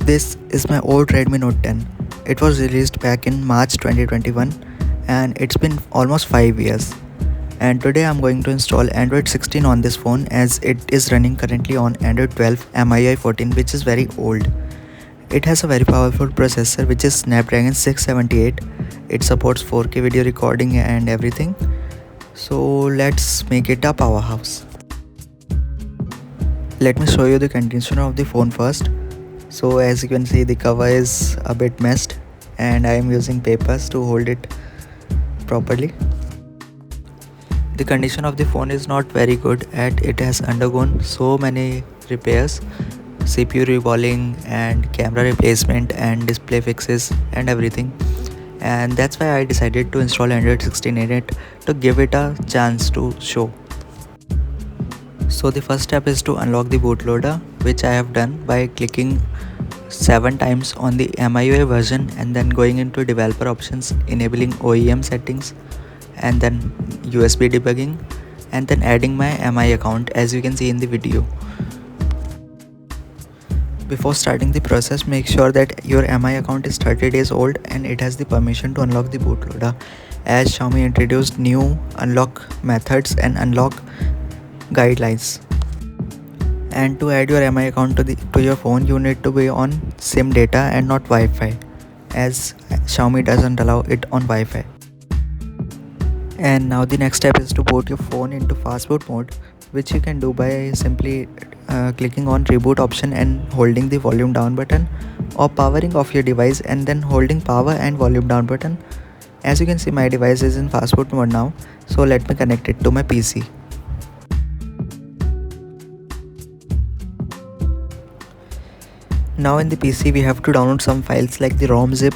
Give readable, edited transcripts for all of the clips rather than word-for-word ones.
This is my old Redmi Note 10. It was released back in March 2021 and it's been almost 5 years. And today I'm going to install Android 16 on this phone as it is running currently on Android 12 MII 14, which is very old. It has a very powerful processor which is Snapdragon 678. It supports 4K video recording and everything. So let's make it a powerhouse. Let me show you the condition of the phone first. So as you can see, the cover is a bit messed and I am using papers to hold it properly. The condition of the phone is not very good as it has undergone so many repairs, CPU reballing and camera replacement and display fixes and everything. And that's why I decided to install Android 16 in it to give it a chance to show. So the first step is to unlock the bootloader, which I have done by clicking 7 times on the MIUI version and then going into developer options, enabling OEM settings and then USB debugging and then adding my MI account as you can see in the video. Before starting the process, make sure that your MI account is 30 days old and it has the permission to unlock the bootloader, as Xiaomi introduced new unlock methods and unlock guidelines. And to add your MI account to your phone, you need to be on SIM data and not Wi-Fi, as Xiaomi doesn't allow it on Wi-Fi. And now the next step is to boot your phone into fast boot mode, which you can do by simply clicking on reboot option and holding the volume down button, or powering off your device and then holding power and volume down button. As you can see, my device is in fast boot mode now, so let me connect it to my PC. Now in the PC we have to download some files like the ROM zip,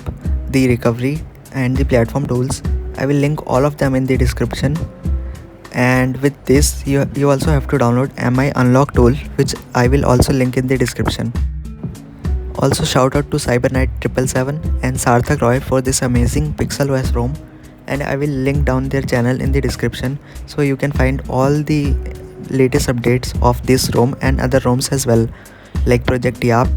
the recovery and the platform tools. I will link all of them in the description. And with this you also have to download MI unlock tool, which I will also link in the description. Also shout out to Cyberknight777 and Sarthak Roy for this amazing PixelOS ROM, and I will link down their channel in the description so you can find all the latest updates of this ROM and other ROMs as well, like Project YAP.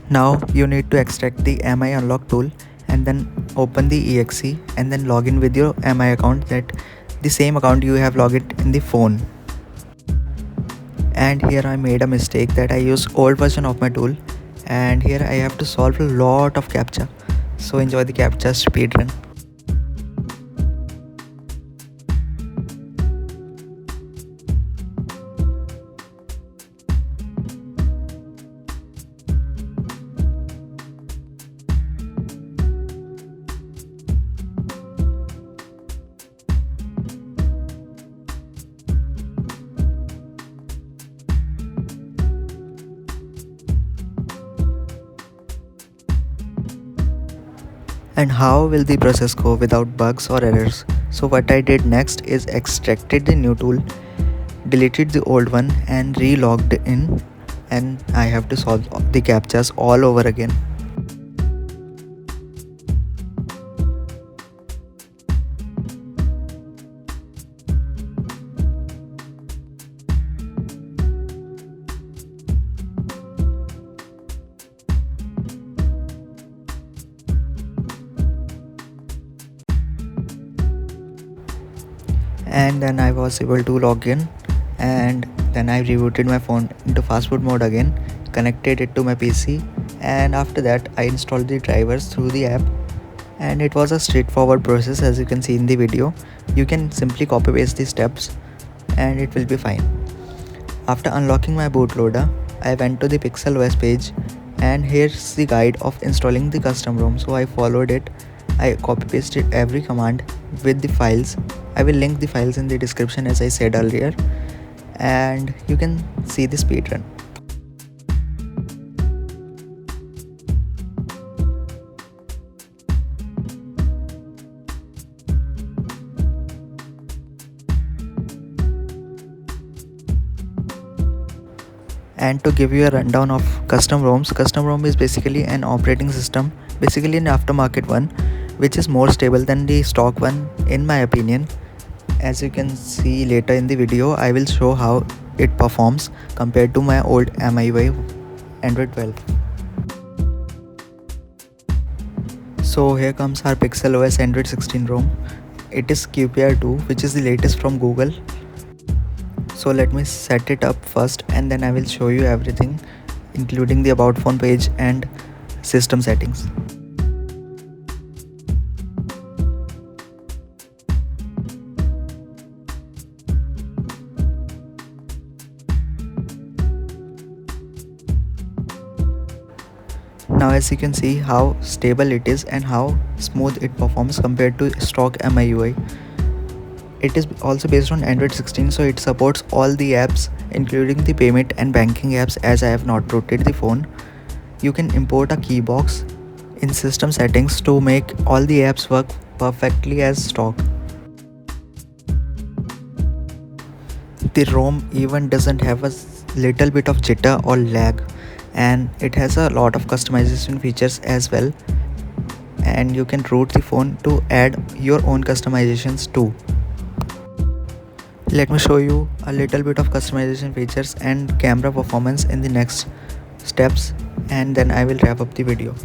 Now you need to extract the MI unlock tool and then open the exe and then log in with your MI account, that the same account you have logged in the phone. And here I made a mistake that I used old version of my tool, and here I have to solve a lot of captcha. So enjoy the captcha speedrun. And how will the process go without bugs or errors? So what I did next is extracted the new tool, deleted the old one and re-logged in, and I have to solve the captchas all over again. And then I was able to log in, and then I rebooted my phone into fast boot mode again, connected it to my PC, and after that I installed the drivers through the app. And it was a straightforward process, as you can see in the video. You can simply copy paste the steps and it will be fine. After unlocking my bootloader, I went to the PixelOS page, and here's the guide of installing the custom ROM. So I followed it. I copy pasted every command with the files. I will link the files in the description as I said earlier, and you can see the speedrun. And to give you a rundown of custom ROMs, custom ROM is basically an operating system, basically an aftermarket one, which is more stable than the stock one in my opinion. As you can see later in the video, I will show how it performs compared to my old MIUI Android 12. So here comes our Pixel OS Android 16 ROM. It is QPR2, which is the latest from Google. So let me set it up first and then I will show you everything, including the about phone page and system settings. Now as you can see how stable it is and how smooth it performs compared to stock MIUI. It is also based on Android 16, so it supports all the apps including the payment and banking apps as I have not rooted the phone. You can import a key box in system settings to make all the apps work perfectly as stock. The ROM even doesn't have a little bit of jitter or lag, and it has a lot of customization features as well, and you can root the phone to add your own customizations too. Let me show you a little bit of customization features and camera performance in the next steps, and then I will wrap up the video.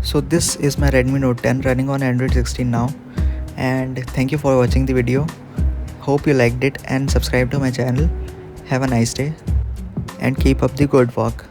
So this is my Redmi Note 10 running on Android 16 now, and thank you for watching the video. Hope you liked it and subscribe to my channel. Have a nice day and keep up the good work.